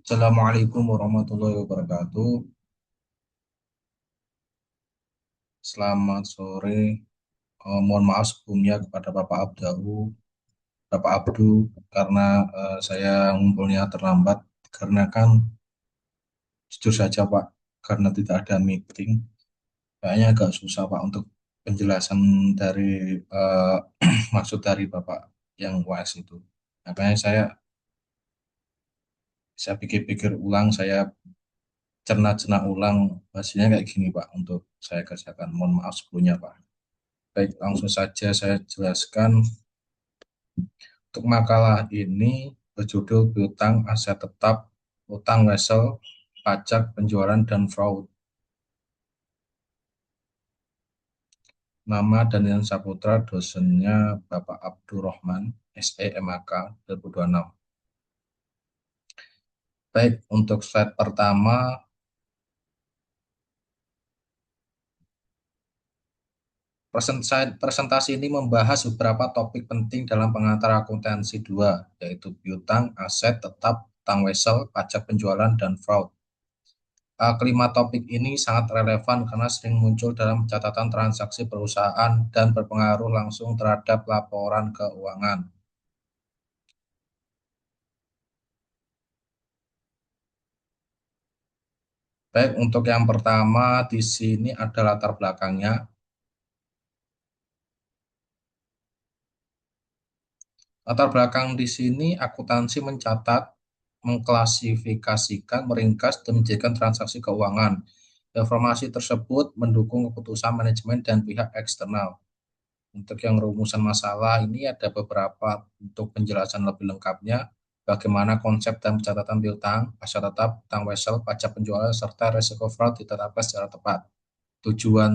Assalamualaikum warahmatullahi wabarakatuh. Selamat sore. Mohon maaf sebelumnya kepada Bapak Abdu, karena saya ngumpulnya terlambat. Karena kan jujur saja Pak, karena tidak ada meeting, kayaknya agak susah Pak untuk penjelasan dari eh, maksud dari Bapak yang UAS itu. Makanya saya pikir-pikir ulang, saya cerna-cerna ulang hasilnya kayak gini Pak untuk saya kerjakan. Mohon maaf sebelumnya Pak. Baik, langsung saja saya jelaskan. Untuk makalah ini berjudul Piutang Aset Tetap, Utang Wesel, Pajak Penjualan dan Fraud. Nama Daniel Saputra, dosennya Bapak Abdurrahman, SEMAK 2026. Baik, untuk slide pertama, presentasi ini membahas beberapa topik penting dalam pengantar akuntansi 2, yaitu piutang, aset tetap, utang wesel, pajak penjualan, dan fraud. Kelima topik ini sangat relevan karena sering muncul dalam catatan transaksi perusahaan dan berpengaruh langsung terhadap laporan keuangan. Baik, untuk yang pertama di sini ada latar belakangnya. Latar belakang di sini akuntansi mencatat, mengklasifikasikan, meringkas, dan menjadikan transaksi keuangan. Informasi tersebut mendukung keputusan manajemen dan pihak eksternal. Untuk yang rumusan masalah ini ada beberapa untuk penjelasan lebih lengkapnya, bagaimana konsep dan pencatatan piutang, aset tetap, utang wesel, pajak penjualan, serta resiko fraud ditetapkan secara tepat. Tujuan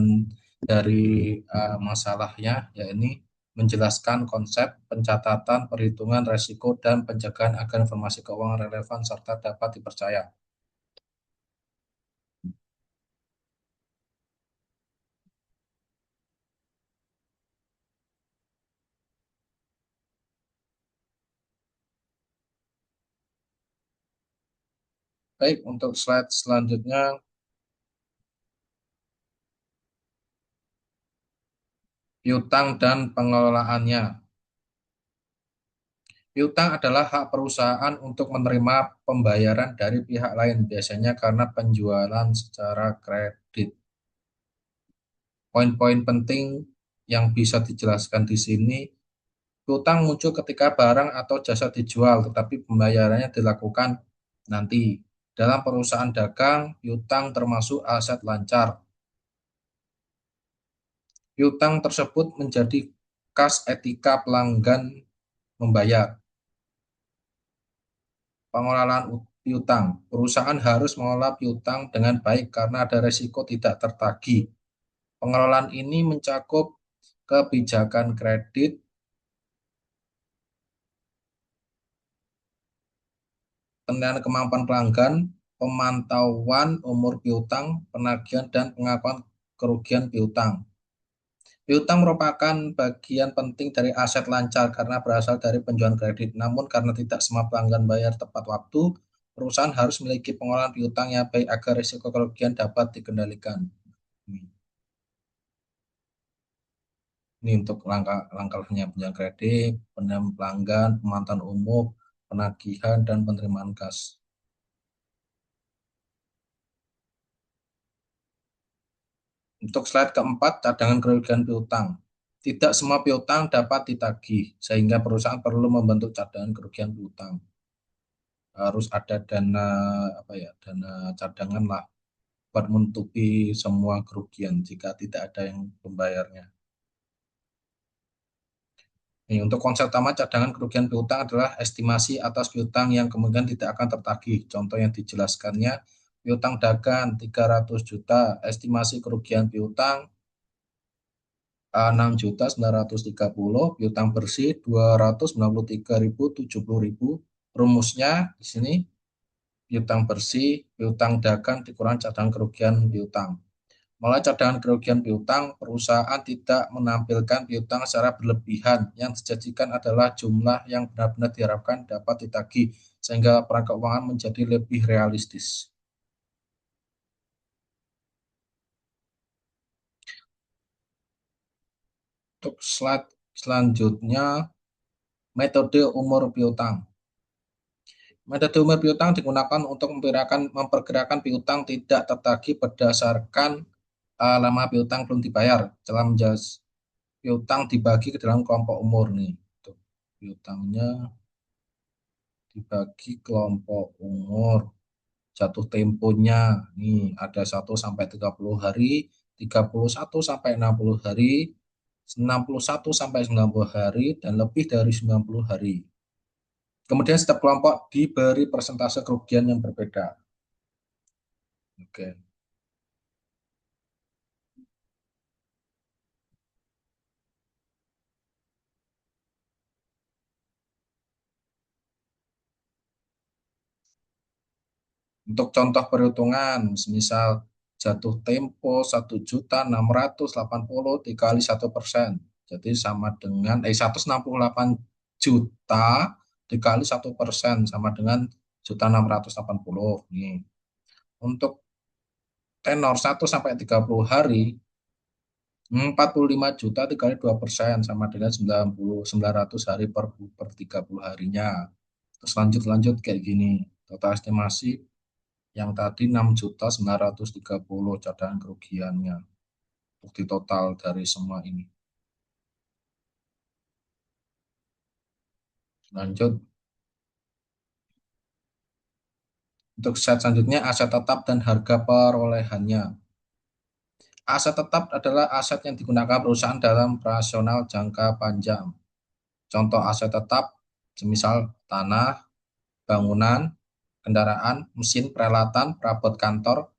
dari masalahnya yakni menjelaskan konsep pencatatan, perhitungan resiko, dan pencegahan agar informasi keuangan relevan serta dapat dipercaya. Baik, untuk slide selanjutnya, piutang dan pengelolaannya. Piutang adalah hak perusahaan untuk menerima pembayaran dari pihak lain, biasanya karena penjualan secara kredit. Poin-poin penting yang bisa dijelaskan di sini, piutang muncul ketika barang atau jasa dijual, tetapi pembayarannya dilakukan nanti. Dalam perusahaan dagang, piutang termasuk aset lancar. Piutang tersebut menjadi kas etika pelanggan membayar. Pengelolaan piutang. Perusahaan harus mengelola piutang dengan baik karena ada resiko tidak tertagih. Pengelolaan ini mencakup kebijakan kredit, penilaian kemampuan pelanggan, pemantauan umur piutang, penagihan, dan pengakuan kerugian piutang. Piutang merupakan bagian penting dari aset lancar karena berasal dari penjualan kredit. Namun karena tidak semua pelanggan bayar tepat waktu, perusahaan harus memiliki pengelolaan piutang yang baik agar risiko kerugian dapat dikendalikan. Ini untuk langkah-langkahnya penjualan kredit, penerimaan pelanggan, pemantauan umum, penagihan, dan penerimaan kas. Untuk slide keempat, cadangan kerugian piutang. Tidak semua piutang dapat ditagih, sehingga perusahaan perlu membentuk cadangan kerugian piutang. Harus ada dana apa ya, dana cadangan lah buat menutupi semua kerugian jika tidak ada yang membayarnya. Nih, untuk konsep utama cadangan kerugian piutang adalah estimasi atas piutang yang kemungkinan tidak akan tertagih. Contoh yang dijelaskannya, piutang dagang 300 juta, estimasi kerugian piutang 6.930, piutang bersih 293.070. Rumusnya di sini piutang bersih, piutang dagang dikurang cadangan kerugian piutang. Mulai cadangan kerugian piutang, perusahaan tidak menampilkan piutang secara berlebihan. Yang dijanjikan adalah jumlah yang benar-benar diharapkan dapat ditagih, sehingga laporan keuangan menjadi lebih realistis. Untuk slide selanjutnya, metode umur piutang. Metode umur piutang digunakan untuk memperkirakan piutang tidak tertagih berdasarkan lama piutang belum dibayar. Dalam piutang dibagi ke dalam kelompok umur nih. Tuh, piutangnya dibagi kelompok umur. Jatuh temponya nih ada 1 sampai 30 hari, 31 sampai 60 hari, 61 sampai 90 hari, dan lebih dari 90 hari. Kemudian setiap kelompok diberi persentase kerugian yang berbeda. Oke. Untuk contoh perhitungan, misal jatuh tempo 1.680.000 dikali 1%. Jadi sama dengan 168 juta dikali 1% sama dengan 1.680. Nih. Untuk tenor 1 sampai 30 hari, 45 juta dikali 2% sama dengan 900 hari per 30 harinya. Terus lanjut kayak gini. Total estimasi yang tadi 6.930 cadangan kerugiannya. Bukti total dari semua ini. Lanjut. Untuk set selanjutnya aset tetap dan harga perolehannya. Aset tetap adalah aset yang digunakan perusahaan dalam operasional jangka panjang. Contoh aset tetap, semisal tanah, bangunan, kendaraan, mesin, peralatan, perabot kantor,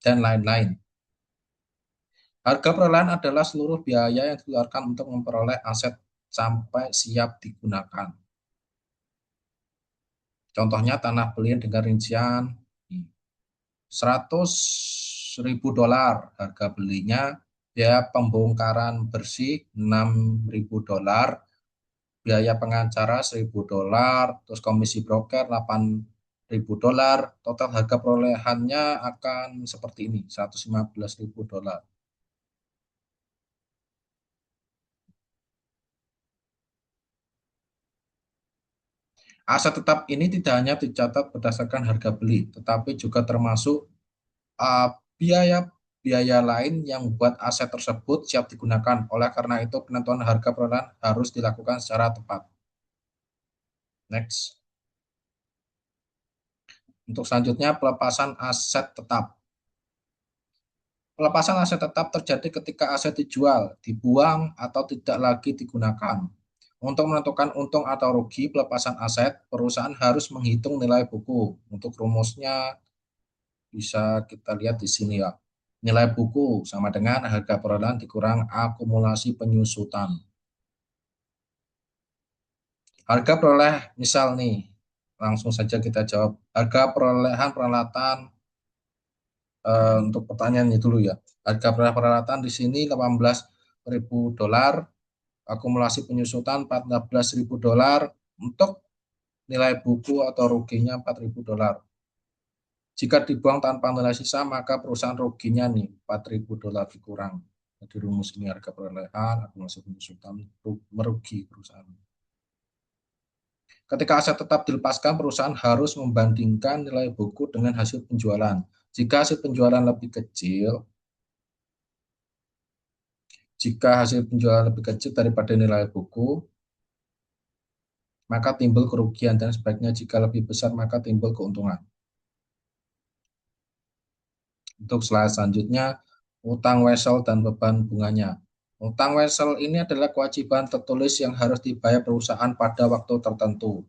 dan lain-lain. Harga perolehan adalah seluruh biaya yang dikeluarkan untuk memperoleh aset sampai siap digunakan. Contohnya tanah belian dengan rincian 100.000 dolar harga belinya, biaya pembongkaran bersih 6.000 dolar, biaya pengacara 1.000 dolar, terus komisi broker 8.000 dolar, total harga perolehannya akan seperti ini, 115.000 dolar. Aset tetap ini tidak hanya dicatat berdasarkan harga beli, tetapi juga termasuk biaya biaya lain yang membuat aset tersebut siap digunakan. Oleh karena itu, penentuan harga perolehan harus dilakukan secara tepat. Next. Untuk selanjutnya, pelepasan aset tetap. Pelepasan aset tetap terjadi ketika aset dijual, dibuang, atau tidak lagi digunakan. Untuk menentukan untung atau rugi pelepasan aset, perusahaan harus menghitung nilai buku. Untuk rumusnya bisa kita lihat di sini ya. Nilai buku sama dengan harga perolehan dikurang akumulasi penyusutan. Harga peroleh, misal nih, langsung saja kita jawab. Harga perolehan peralatan untuk pertanyaannya dulu ya. Harga peralatan di sini 18.000 dolar, akumulasi penyusutan 14.000 dolar, untuk nilai buku atau ruginya 4.000 dolar. Jika dibuang tanpa nilai sisa, maka perusahaan ruginya nih 4.000 dolar dikurang. Jadi rumus ini harga perolehan, akumulasi penyusutan, merugi perusahaan. Ketika aset tetap dilepaskan, perusahaan harus membandingkan nilai buku dengan hasil penjualan. Jika hasil penjualan lebih kecil, daripada nilai buku, maka timbul kerugian, dan sebaliknya jika lebih besar maka timbul keuntungan. Untuk slide selanjutnya, utang wesel dan beban bunganya. Utang wesel ini adalah kewajiban tertulis yang harus dibayar perusahaan pada waktu tertentu.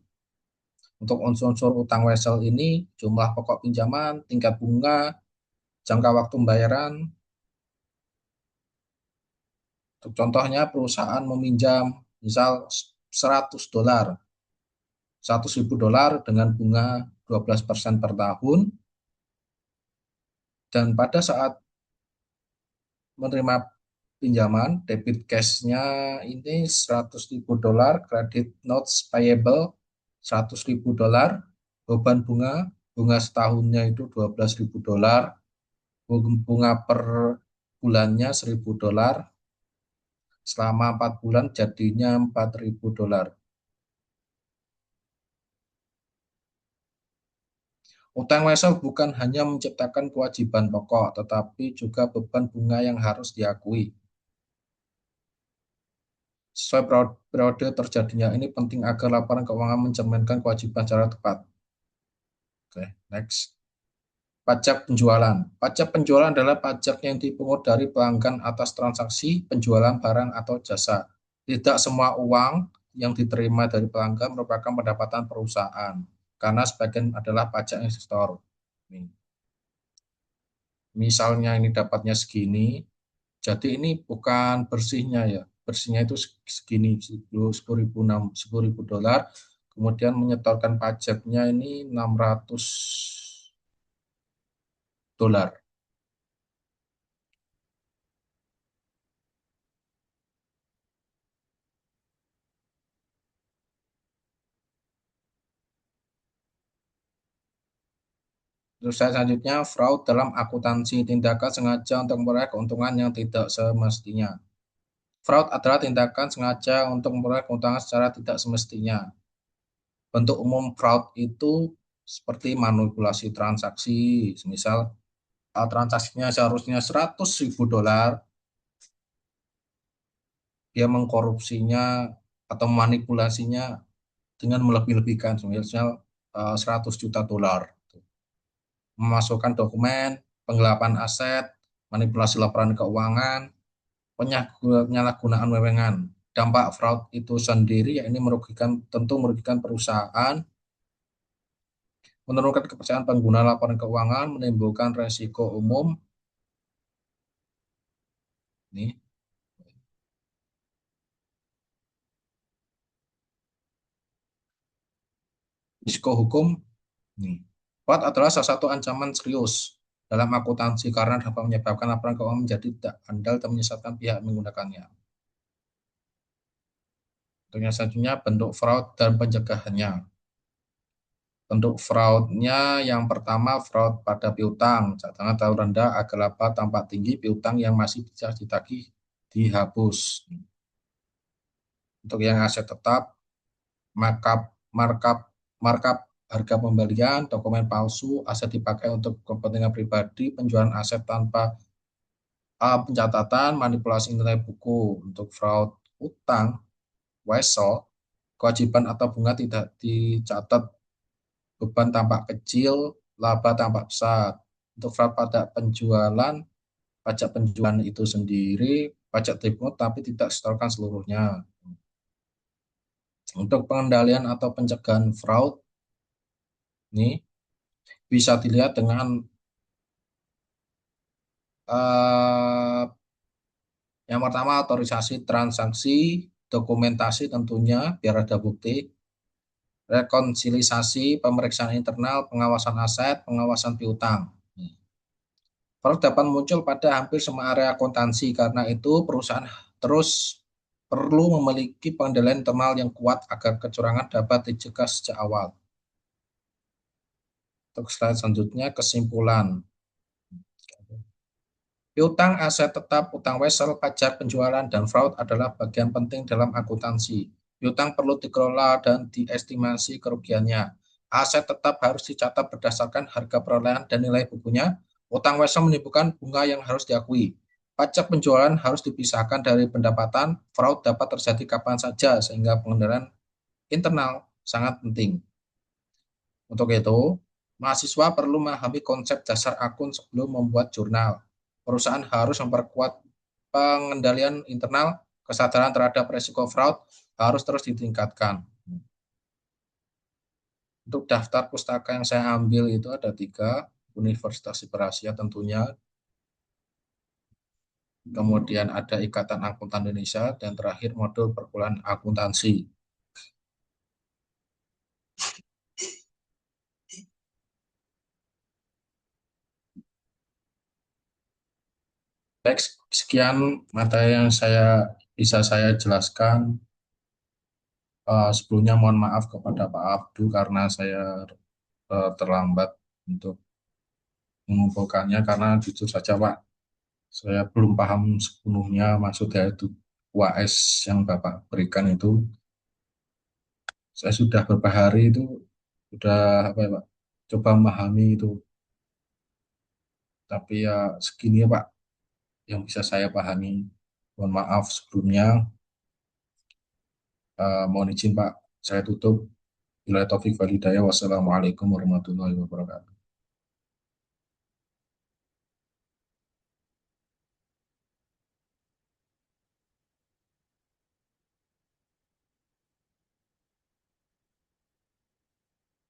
Untuk unsur-unsur utang wesel ini, jumlah pokok pinjaman, tingkat bunga, jangka waktu pembayaran. Untuk contohnya, perusahaan meminjam misal 100 dolar, 100.000 dolar dengan bunga 12% per tahun, dan pada saat menerima pinjaman, debit cashnya ini $100.000, credit notes payable $100.000, beban bunga, bunga setahunnya itu $12.000, bunga per bulannya $1.000, selama 4 bulan jadinya $4.000. Utang wesel bukan hanya menciptakan kewajiban pokok, tetapi juga beban bunga yang harus diakui. Sesuai periode terjadinya ini penting agar laporan keuangan mencerminkan kewajiban secara tepat. Oke, next. Pajak penjualan. Pajak penjualan adalah pajak yang dipungut dari pelanggan atas transaksi penjualan barang atau jasa. Tidak semua uang yang diterima dari pelanggan merupakan pendapatan perusahaan, karena sebagian adalah pajak yang disetor. Misalnya ini dapatnya segini, jadi ini bukan bersihnya ya, bersihnya itu segini, $10.000, kemudian menyetorkan pajaknya ini $600. Terus selanjutnya, fraud dalam akuntansi, tindakan sengaja untuk memperoleh keuntungan yang tidak semestinya. Fraud adalah tindakan sengaja untuk memperoleh keuntungan secara tidak semestinya. Bentuk umum fraud itu seperti manipulasi transaksi, misal transaksinya seharusnya $100.000, dia mengkorupsinya atau manipulasinya dengan melebih-lebihkan, misal $100 juta, memasukkan dokumen, penggelapan aset, manipulasi laporan keuangan, penyalahgunaan wewenang. Dampak fraud itu sendiri ya ini tentu merugikan perusahaan, menurunkan kepercayaan pengguna laporan keuangan, menimbulkan resiko umum, nih, risiko hukum. Nih. Fraud adalah salah satu ancaman serius dalam akuntansi karena dapat menyebabkan laporan keuangan menjadi tidak andal dan menyesatkan pihak yang menggunakannya. Untuk yang selanjutnya, bentuk fraud dan pencegahannya. Bentuk fraudnya yang pertama, fraud pada piutang. Cadangan tahu rendah agar laba tampak tinggi, piutang yang masih bisa ditagih dihapus. Untuk yang aset tetap, markup, markup, markup harga pembelian, dokumen palsu, aset dipakai untuk kepentingan pribadi, penjualan aset tanpa pencatatan, manipulasi nilai buku. Untuk fraud utang, wesel, kewajiban atau bunga tidak dicatat, beban tampak kecil, laba tampak besar. Untuk fraud pada penjualan, pajak penjualan itu sendiri, pajak dipungut tapi tidak disetorkan seluruhnya. Untuk pengendalian atau pencegahan fraud, ini bisa dilihat dengan eh, yang pertama otorisasi transaksi, dokumentasi tentunya biar ada bukti, rekonsiliasi, pemeriksaan internal, pengawasan aset, pengawasan piutang. Fraud dapat muncul pada hampir semua area akuntansi, karena itu perusahaan terus perlu memiliki pengendalian internal yang kuat agar kecurangan dapat dicegah sejak awal. Untuk slide selanjutnya, kesimpulan. Piutang, aset tetap, utang wesel, pajak penjualan, dan fraud adalah bagian penting dalam akuntansi. Piutang perlu dikelola dan diestimasi kerugiannya. Aset tetap harus dicatat berdasarkan harga perolehan dan nilai bukunya. Utang wesel menimbulkan bunga yang harus diakui. Pajak penjualan harus dipisahkan dari pendapatan. Fraud dapat terjadi kapan saja, sehingga pengendalian internal sangat penting. Untuk itu, mahasiswa perlu memahami konsep dasar akun sebelum membuat jurnal. Perusahaan harus memperkuat pengendalian internal, kesadaran terhadap risiko fraud harus terus ditingkatkan. Untuk daftar pustaka yang saya ambil itu ada 3, Universitas Asia tentunya, kemudian ada Ikatan Akuntan Indonesia, dan terakhir modul perkuliahan akuntansi. Baik, sekian materi yang bisa saya jelaskan. Sebelumnya mohon maaf kepada Pak Abdu karena saya terlambat untuk mengumpulkannya karena jujur saja Pak, saya belum paham sepenuhnya maksud dari itu UAS yang Bapak berikan itu. Saya sudah beberapa hari itu sudah apa ya Pak, coba memahami itu, tapi ya segini ya Pak yang bisa saya pahami. Mohon maaf sebelumnya. Mohon izin Pak, saya tutup. Bila taufik walhidayah. Wassalamualaikum warahmatullahi wabarakatuh.